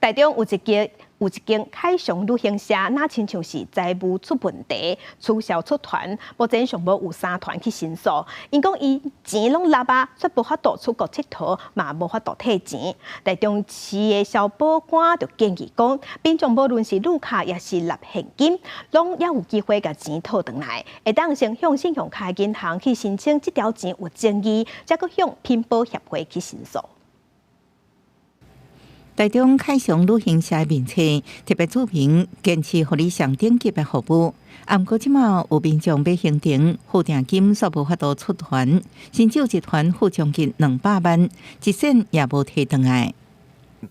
台中有一间凯翔旅行社，那亲像是财务出问题，取消出团，目前上无有3团去申诉。因讲伊钱拢拿啊，却无法度出国佚佗，嘛无法度退钱。台中市的消保官就建议讲，民众无论是旅客也是纳现金，拢也有机会甲钱讨回来，会当先向信用卡银行去申请这条钱有争议，再搁向品保协会去申诉。台中凯翔旅行社的面册特别注明，坚持互你上等级的服务。毋过即马有民众要行程，付定金却无法度出团，甚至有一团付将近200万，一仙也无摕回来。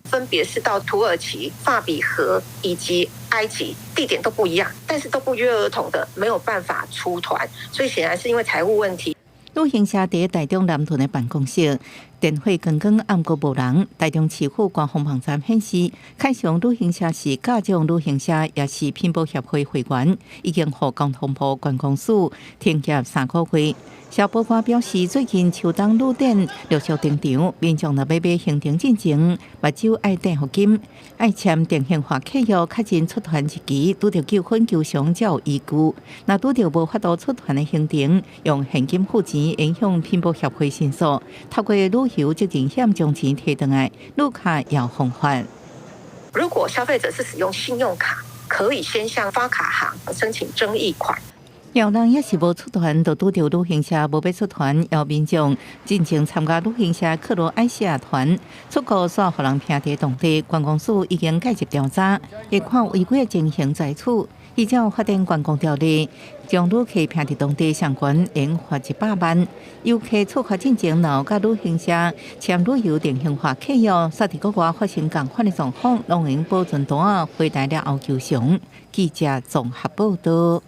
分别是到土耳其、法比河以及埃及，地点都不一样，但是都不约而同的没有办法出团，所以显然是因为财务问题。旅行社伫台中南屯的办公室，电话刚刚暗过无人。台中市府官方网站显示，凯翔旅行社是甲种旅行社，也是品保协会会员，已经互交通部观光署停业3个月。消保官表示，最近秋冬旅店陆续登场，民众若要买行程进前，目睭爱订付金，爱签电信化契约，较真出团日期，拄着纠纷求偿才有依据。若拄着无法度出团的行程，用现金付钱，影响品保协会申诉。透过旅游责任险将钱摕回来，旅客要防范。如果消费者是使用信用卡，可以先向发卡行申请争议款。有人也是无出团，就拄着旅行社无要出团，要民众进前参加旅行社克罗埃西亚团出国，煞互人抨伫当地。观光署已经介入调查，会看违规的情形在处，依照法定观光条例，将旅客抨伫当地上悬刑罚100万。游客出发进前，若甲旅行社签旅游定型化契约，煞伫国外发生共款的状况，拢用保存单回来了后求偿。记者综合报道。